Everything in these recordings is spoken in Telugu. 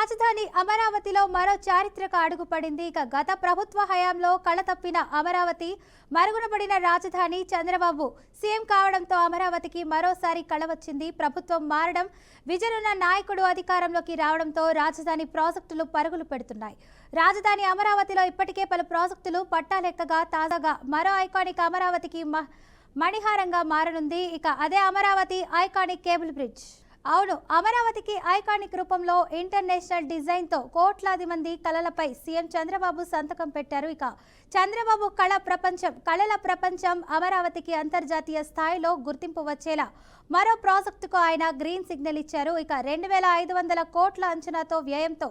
రాజధాని అమరావతిలో మరో చారిత్రక అడుగు పడింది. ఇక గత ప్రభుత్వ హయాంలో కళతప్పిన అమరావతి, మరుగునపడిన రాజధాని చంద్రబాబు సీఎం కావడంతో అమరావతికి మరోసారి కళ వచ్చింది. ప్రభుత్వం మారడం, విజనున్న నాయకుడు అధికారంలోకి రావడంతో రాజధాని ప్రాజెక్టులు పరుగులు పెడుతున్నాయి. రాజధాని అమరావతిలో ఇప్పటికే పలు ప్రాజెక్టులు పట్టాలెక్కగా తాజాగా మరో ఐకానిక్ అమరావతికి మణిహారంగా మారనుంది. ఇక అదే అమరావతి ఐకానిక్ కేబుల్ బ్రిడ్జ్. అవును, అమరావతికి ఐకానిక్ రూపంలో ఇంటర్నేషనల్ డిజైన్తో కోట్లాది మంది కళలపై సీఎం చంద్రబాబు సంతకం పెట్టారు. ఇక చంద్రబాబు కళల ప్రపంచం అమరావతికి అంతర్జాతీయ స్థాయిలో గుర్తింపు వచ్చేలా మరో ప్రాజెక్టుకు ఆయన గ్రీన్ సిగ్నల్ ఇచ్చారు. ఇక 2500 కోట్ల అంచనాతో వ్యయంతో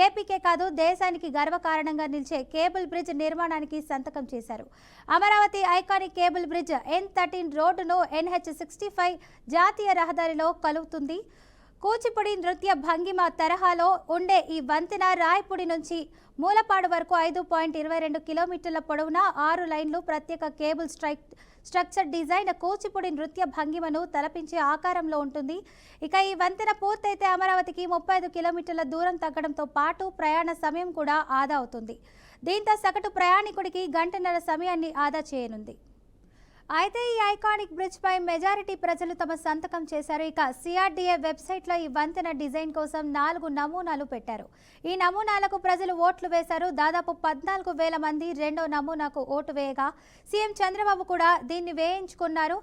ఏపీకే కాదు దేశానికి గర్వకారణంగా నిలిచే కేబుల్ బ్రిడ్జ్ నిర్మాణానికి సంతకం చేశారు. Amaravati iconic cable bridge N13 రోడ్డును NH65 జాతీయ రహదారిలో కలుపుతుంది. కూచిపూడి నృత్య భంగిమ తరహాలో ఉండే ఈ వంతెన రాయపూడి నుంచి మూలపాడు వరకు 5.22 కిలోమీటర్ల పొడవున 6 లైన్లు ప్రత్యేక కేబుల్ స్ట్రక్చర్ డిజైన్ కూచిపూడి నృత్య భంగిమను తలపించే ఆకారంలో ఉంటుంది. ఇక ఈ వంతెన పూర్తయితే అమరావతికి 35 కిలోమీటర్ల దూరం తగ్గడంతో పాటు ప్రయాణ సమయం కూడా ఆదా అవుతుంది. దీంతో సగటు ప్రయాణికుడికి గంటన్నర సమయాన్ని ఆదా చేయనుంది. అయితే ఈ ఐకానిక్ బ్రిడ్జ్ పై మెజారిటీ ప్రజలు తమ సంతకం చేశారు. ఇక CRDA వెబ్సైట్లో ఈ వంతెన డిజైన్ కోసం 4 నమూనాలు పెట్టారు. ఈ నమూనాలకు ప్రజలు ఓట్లు వేశారు. దాదాపు 14,000 మంది రెండో నమూనాకు ఓటు వేయగా సీఎం చంద్రబాబు కూడా దీన్ని వేయించుకున్నారు.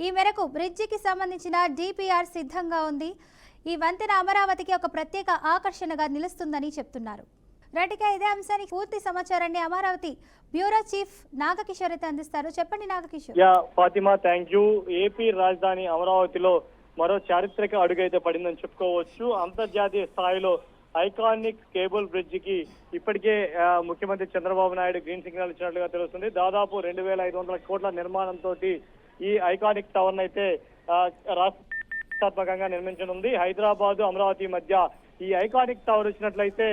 ఈ మేరకు బ్రిడ్జికి సంబంధించిన DPR సిద్ధంగా ఉంది. ఈ వంతెన అమరావతికి ఒక ప్రత్యేక ఆకర్షణగా నిలుస్తుందని చెప్తున్నారు. రైట్గా ఇదే అంశానికి పూర్తి సమాచారాన్ని అమరావతి బ్యూరో చీఫ్ నాగకిషోర్ అయితే అందిస్తారు. చెప్పండి Nagakishore. Fatima, thank you. AP రాజధాని అమరావతిలో మరో చారిత్రక అడుగు అయితే పడిందని చెప్పుకోవచ్చు. అంతర్జాతీయ స్థాయిలో ఐకానిక్ కేబుల్ బ్రిడ్జ్ కి ఇప్పటికే ముఖ్యమంత్రి చంద్రబాబు నాయుడు గ్రీన్ సిగ్నల్ ఇచ్చినట్లుగా తెలుస్తుంది. దాదాపు 2500 కోట్ల నిర్మాణంతో ఈ ఐకానిక్ టవర్ అయితే రాష్ట్రాత్మకంగా నిర్మించనుంది. హైదరాబాద్ అమరావతి మధ్య ఈ ఐకానిక్ టవర్ వచ్చినట్లయితే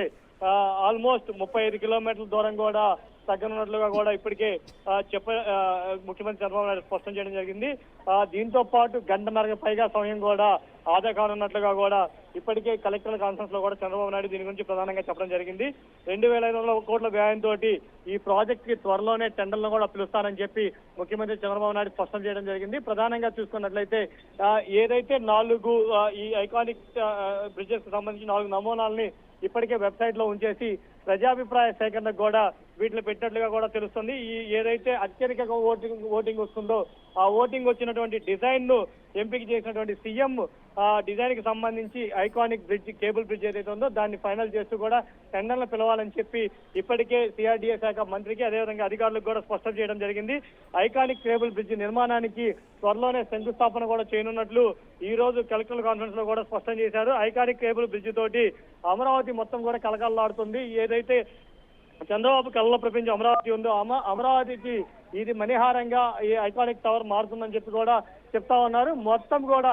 ఆల్మోస్ట్ 35 కిలోమీటర్ల దూరం కూడా తగ్గనున్నట్లుగా కూడా ఇప్పటికే ముఖ్యమంత్రి చంద్రబాబు నాయుడు స్పష్టం చేయడం జరిగింది. దీంతో పాటు గంటన్నర పైగా సమయం కూడా ఆదా కానున్నట్లుగా కూడా ఇప్పటికే కలెక్టర్ల కాన్ఫరెన్స్ లో కూడా చంద్రబాబు నాయుడు దీని గురించి ప్రధానంగా చెప్పడం జరిగింది. 2500 కోట్ల వ్యయంతో ఈ ప్రాజెక్ట్ కి త్వరలోనే టెండర్లను కూడా పిలుస్తానని చెప్పి ముఖ్యమంత్రి చంద్రబాబు నాయుడు స్పష్టం చేయడం జరిగింది. ప్రధానంగా చూసుకున్నట్లయితే ఏదైతే 4 ఈ ఐకానిక్ బ్రిడ్జెస్ కి సంబంధించి 4 నమూనాలని ఇప్పటికే వెబ్సైట్ లో ఉంచేసి ప్రజాభిప్రాయ సేకరణకు కూడా వీటిని పెట్టినట్లుగా కూడా తెలుస్తుంది. ఈ ఏదైతే అత్యధికంగా ఓటింగ్ వస్తుందో ఆ ఓటింగ్ వచ్చినటువంటి డిజైన్ ను ఎంపిక చేసినటువంటి సీఎం డిజైన్ కి సంబంధించి ఐకానిక్ బ్రిడ్జ్ కేబుల్ బ్రిడ్జ్ ఏదైతే ఉందో దాన్ని ఫైనల్ చేస్తూ కూడా టెండర్లను పిలవాలని చెప్పి ఇప్పటికే CRDA శాఖ మంత్రికి అదేవిధంగా అధికారులకు కూడా స్పష్టం చేయడం జరిగింది. ఐకానిక్ కేబుల్ బ్రిడ్జ్ నిర్మాణానికి త్వరలోనే శంకుస్థాపన కూడా చేయనున్నట్లు ఈ రోజు కలెక్టర్ల కాన్ఫరెన్స్ లో కూడా స్పష్టం చేశారు. ఐకానిక్ కేబుల్ బ్రిడ్జ్ తోటి అమరావతి మొత్తం కూడా కలకల్లాడుతుంది. ఏదైతే చంద్రబాబు కళ్ళలో ప్రపంచం అమరావతి ఉందో అమరావతికి ఇది మణిహారంగా ఈ ఐకానిక్ టవర్ మారుతుందని చెప్పి కూడా చెప్తా ఉన్నారు. మొత్తం కూడా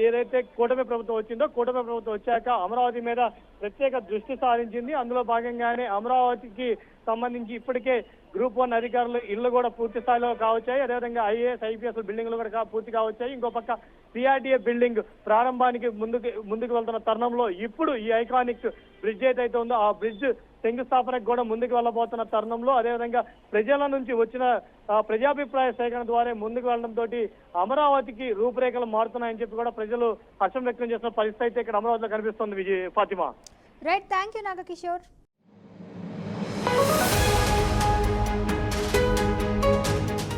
ఏదైతే కూటమి ప్రభుత్వం వచ్చిందో కూటమి ప్రభుత్వం వచ్చాక అమరావతి మీద ప్రత్యేక దృష్టి సారించింది. అందులో భాగంగానే అమరావతికి సంబంధించి ఇప్పటికే గ్రూప్ 1 అధికారులు ఇళ్లు కూడా పూర్తి స్థాయిలో కావచ్చాయి. అదేవిధంగా IAS IPS బిల్డింగ్లు కూడా పూర్తి కావచ్చాయి. ఇంకో పక్క CRDA బిల్డింగ్ ప్రారంభానికి ముందుకు వెళ్తున్న తరుణంలో ఇప్పుడు ఈ ఐకానిక్ బ్రిడ్జ్ ఏదైతే ఉందో ఆ బ్రిడ్జ్ శంకుస్థాపనకు కూడా ముందుకు వెళ్ళబోతున్న తరుణంలో అదేవిధంగా ప్రజల నుంచి వచ్చిన ప్రజాభిప్రాయ సేకరణ ద్వారా ముందుకు వెళ్లడంతో అమరావతికి రూపురేఖలు మారుతున్నాయని చెప్పి కూడా ప్రజలు హర్షం వ్యక్తం చేస్తున్న పరిస్థితి అయితే ఇక్కడ అమరావతిలో కనిపిస్తుంది. Fatima. Right, thank you Nagakishore.